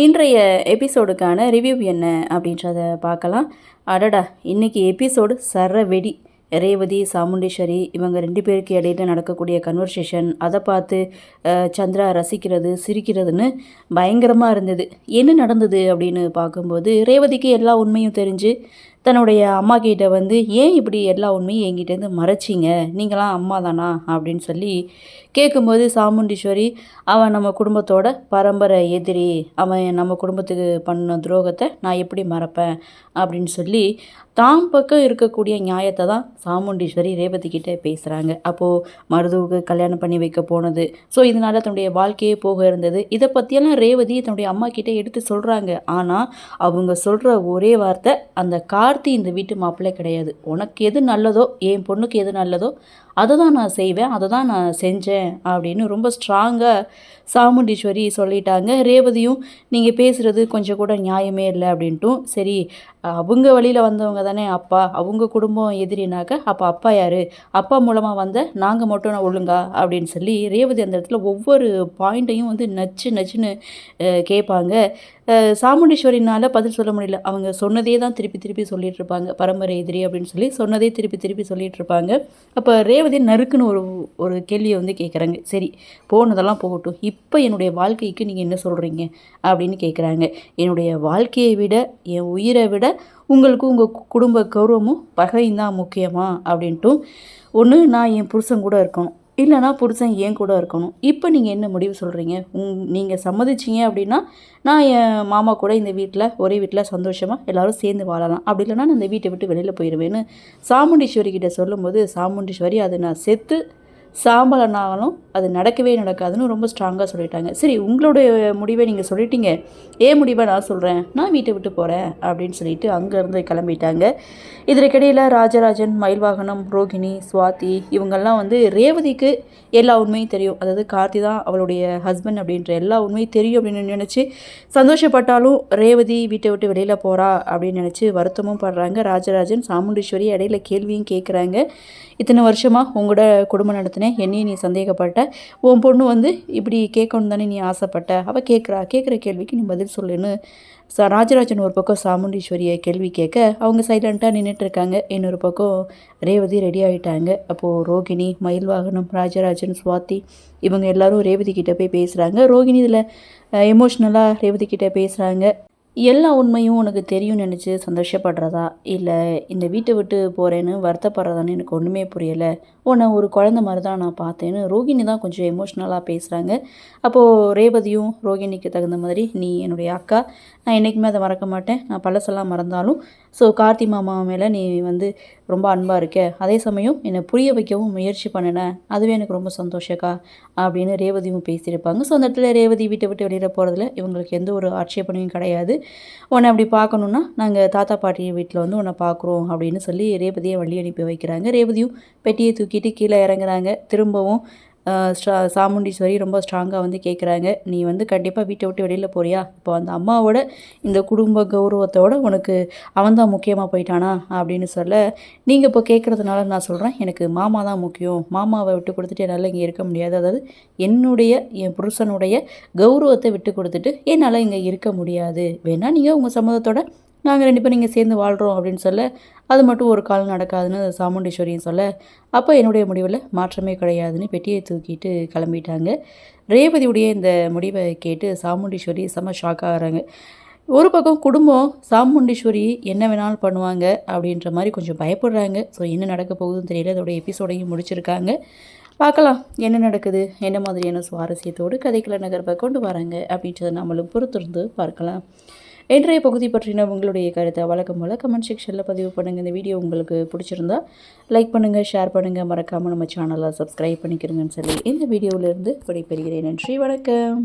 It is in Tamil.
இன்றைய எபிசோடுக்கான ரிவ்யூ என்ன அப்படின்றத பார்க்கலாம். அடடா, இன்றைக்கி எபிசோடு சர வெடி. ரேவதி, சாமுண்டீஸ்வரி இவங்க 2 பேருக்கு இடையில நடக்கக்கூடிய கன்வர்சேஷன், அதை பார்த்து சந்திரா ரசிக்கிறது, சிரிக்கிறதுன்னு பயங்கரமாக இருந்தது. என்ன நடந்தது அப்படின்னு பார்க்கும்போது, ரேவதிக்கு எல்லா உண்மையும் தெரிஞ்சு தன்னுடைய அம்மா கிட்ட வந்து, ஏன் இப்படி எல்லா உண்மையும் என்கிட்டேருந்து மறைச்சிங்க, நீங்களாம் அம்மா தானா அப்படின்னு சொல்லி கேட்கும்போது, சாமுண்டீஸ்வரி அவன் நம்ம குடும்பத்தோட பரம்பரை எதிரி, அவன் நம்ம குடும்பத்துக்கு பண்ண துரோகத்தை நான் எப்படி மறப்பேன் அப்படின்னு சொல்லி தாம் பக்கம் இருக்கக்கூடிய நியாயத்தை தான் சாமுண்டீஸ்வரி ரேவதி கிட்டே பேசுகிறாங்க. அப்போது மருதுவுக்கு கல்யாணம் பண்ணி வைக்க போனது, ஸோ இதனால் தன்னுடைய வாழ்க்கையே போக இருந்தது, இதை பற்றியெல்லாம் ரேவதி தன்னுடைய அம்மா கிட்டே எடுத்து சொல்கிறாங்க. ஆனால் அவங்க சொல்கிற ஒரே வார்த்தை, அந்த கார்த்தி இந்த வீட்டு மாப்பிள்ளை கிடையாது, உனக்கு எது நல்லதோ, என் பொண்ணுக்கு எது நல்லதோ அதை தான் நான் செய்வேன், அதை தான் நான் செஞ்சேன் அப்படின்னு ரொம்ப ஸ்ட்ராங்காக சாமுண்டீஸ்வரி சொல்லிட்டாங்க. ரேவதியும் நீங்கள் பேசுகிறது கொஞ்சம் கூட நியாயமே இல்லை அப்படின்ட்டும், சரி அவங்க வழியில் வந்தவங்க தானே அப்பா, அவங்க குடும்பம் எதிரினாக்க அப்போ அப்பா யார், அப்பா மூலமாக வந்த நாங்கள் மட்டும் ஒழுங்கா அப்படின்னு சொல்லி ரேவதி அந்த இடத்துல ஒவ்வொரு பாயிண்ட்டையும் வந்து நச்சு நச்சுன்னு கேட்பாங்க. சாமுண்டீஸ்வரினால் பதில் சொல்ல முடியல. அவங்க சொன்னதே தான் திருப்பி திருப்பி சொல்லிகிட்டு இருப்பாங்க, பரம்பரை எதிரி அப்படின்னு சொல்லி சொன்னதே திருப்பி திருப்பி சொல்லிகிட்டு இருப்பாங்க. அப்போ ரேவதி நறுக்குன்னு ஒரு கேள்வியை வந்து கேட்குறாங்க. சரி, போனதெல்லாம் போகட்டும், இப்போ என்னுடைய வாழ்க்கைக்கு நீங்கள் என்ன சொல்கிறீங்க அப்படின்னு கேட்குறாங்க. என்னுடைய வாழ்க்கையை விட, என் உயிரை விட உங்களுக்கு உங்கள் குடும்ப கௌரவமும் பகையும் தான் முக்கியமா அப்படின்ட்டும், ஒன்று நான் என் புருஷன் கூட இருக்கணும், இல்லைனா புருஷன் ஏன் கூட இருக்கணும், இப்போ நீங்கள் என்ன முடிவு சொல்கிறீங்க, நீங்கள் சம்மதிச்சிங்க அப்படின்னா நான் என் மாமா கூட இந்த வீட்டில் ஒரே வீட்டில் சந்தோஷமாக எல்லோரும் சேர்ந்து வாழலாம், அப்படி இல்லைனா நான் இந்த வீட்டை விட்டு வெளியில் போயிடுவேன்னு சாமுண்டீஸ்வரி கிட்ட சொல்லும்போது, சாமுண்டீஸ்வரி அது நான் செத்து சாம்பலனாலும் அது நடக்கவே நடக்காதுன்னு ரொம்ப ஸ்ட்ராங்காக சொல்லிட்டாங்க. சரி, உங்களுடைய முடிவை நீங்கள் சொல்லிட்டீங்க, ஏன் முடிவை நான் சொல்கிறேன், நான் வீட்டை விட்டு போகிறேன் அப்படின்னு சொல்லிட்டு அங்கேருந்து கிளம்பிட்டாங்க. இதற்கிடையில் ராஜராஜன், மயில்வாகனம், ரோகிணி, சுவாதி இவங்கெல்லாம் வந்து ரேவதிக்கு எல்லா உண்மையும் தெரியும், அதாவது கார்த்தி தான் அவளுடைய ஹஸ்பண்ட் அப்படின்ற எல்லா உண்மையும் தெரியும் அப்படின்னு நினச்சி சந்தோஷப்பட்டாலும், ரேவதி வீட்டை விட்டு வெளியில் போகிறா அப்படின்னு நினச்சி வருத்தமும் படுறாங்க. ராஜராஜன் சாமுண்டீஸ்வரி இடையில கேள்வியும் கேட்குறாங்க. இத்தனை வருஷமாக உங்களோட குடும்பம் நடத்தினேன், என்னையும் நீ சந்தேகப்பட்ட, உன் பொண்ணு வந்து இப்படி கேட்கணும் தானே நீ ஆசைப்பட்ட, அவள் கேட்குற கேள்விக்கு நீ பதில் சொல்லுன்னு ராஜராஜன் ஒரு பக்கம் சாமுண்டீஸ்வரியை கேள்வி கேட்க அவங்க சைலண்ட்டாக நின்றுட்டுருக்காங்க. இன்னொரு பக்கம் ரேவதி ரெடி ஆகிட்டாங்க. அப்போது ரோகிணி, மயில்வாகனம், ராஜராஜன், சுவாதி இவங்க எல்லோரும் ரேவதி கிட்டே போய் பேசுகிறாங்க. ரோகிணி இதில் எமோஷ்னலாக ரேவதி கிட்டே பேசுகிறாங்க. எல்லா உண்மையும் உனக்கு தெரியும்னு நினச்சி சந்தோஷப்படுறதா, இல்லை இந்த வீட்டை விட்டு போகிறேன்னு வருத்தப்படுறதான்னு எனக்கு ஒன்றுமே புரியலை, உன்னை ஒரு குழந்த மாதிரி தான் நான் பார்த்தேன்னு ரோகிணி தான் கொஞ்சம் எமோஷ்னலாக பேசுகிறாங்க. அப்போது ரேவதியும் ரோகிணிக்கு தகுந்த மாதிரி, நீ என்னுடைய அக்கா, நான் என்றைக்குமே அதை மறக்க மாட்டேன், நான் பழசெல்லாம் மறந்தாலும் ஸோ கார்த்தி மாமா மேலே நீ வந்து ரொம்ப அன்பாக இருக்க, அதே சமயம் என்னை புரிய வைக்கவும் முயற்சி பண்ணினேன், அதுவே எனக்கு ரொம்ப சந்தோஷக்கா அப்படின்னு ரேவதியும் பேசியிருப்பாங்க. ஸோ அந்த இடத்துல ரேவதி வீட்டை விட்டு வெளியில் போகிறதுல இவங்களுக்கு எந்த ஒரு ஆட்சேபனையும் கிடையாது. உன்னை அப்படி பார்க்கணுன்னா நாங்கள் தாத்தா பாட்டி வீட்டில் வந்து உன்னை பார்க்குறோம் அப்படின்னு சொல்லி ரேவதியை வழி அனுப்பி வைக்கிறாங்க. ரேவதியும் பெட்டியை தூக்கிட்டு கீழே இறங்குறாங்க. திரும்பவும் சாமுண்டீஸ்வரி ரொம்ப ஸ்ட்ராங்காக வந்து கேட்குறாங்க, நீ வந்து கண்டிப்பாக வீட்டை விட்டு வெளியில் போறியா, இப்போ அந்த அம்மாவோட இந்த குடும்ப கௌரவத்தோடு உனக்கு அவன்தான் முக்கியமாக போயிட்டானா அப்படின்னு சொல்ல, நீங்கள் இப்போ கேட்குறதுனால நான் சொல்கிறேன், எனக்கு மாமா தான் முக்கியம், மாமாவை விட்டு கொடுத்துட்டு என்னால் இங்கே இருக்க முடியாது, அதாவது என் புருஷனுடைய கௌரவத்தை விட்டு கொடுத்துட்டு என்னால் இங்கே இருக்க முடியாது, வேணால் நீங்கள் உங்கள் சம்மதத்தோட நாங்கள் 2 பேரும் இங்கே சேர்ந்து வாழ்கிறோம் அப்படின்னு சொல்ல, அது மட்டும் ஒரு காலம் நடக்காதுன்னு சாமுண்டீஸ்வரியும் சொல்ல, அப்போ என்னுடைய முடிவில் மாற்றமே கிடையாதுன்னு பெட்டியை தூக்கிட்டு கிளம்பிட்டாங்க. ரேவதியுடைய இந்த முடிவை கேட்டு சாமுண்டீஸ்வரி செம்ம ஷாக் ஆகிறாங்க. ஒரு பக்கம் குடும்பம் சாமுண்டீஸ்வரி என்ன வேணாலும் பண்ணுவாங்க அப்படின்ற மாதிரி கொஞ்சம் பயப்படுறாங்க. ஸோ என்ன நடக்க போகுதுன்னு தெரியல. அதோட எபிசோடையும் முடிச்சிருக்காங்க. பார்க்கலாம் என்ன நடக்குது, என்ன மாதிரியான சுவாரஸ்யத்தோடு கதைக்கள நகர்வை கொண்டு வராங்க அப்படின்றத நம்மளும் பொறுத்திருந்து பார்க்கலாம். இன்றைய பகுதி பற்றின உங்களுடைய கருத்தை வழக்கம் போல் கமெண்ட் செக்ஷனில் பதிவு பண்ணுங்கள். இந்த வீடியோ உங்களுக்கு பிடிச்சிருந்தா லைக் பண்ணுங்கள், ஷேர் பண்ணுங்கள், மறக்காமல் நம்ம சேனலை சப்ஸ்கிரைப் பண்ணிக்கிறீங்கன்னு சொல்லி இந்த வீடியோவிலேருந்து விடைபெறுகிறேன். நன்றி, வணக்கம்.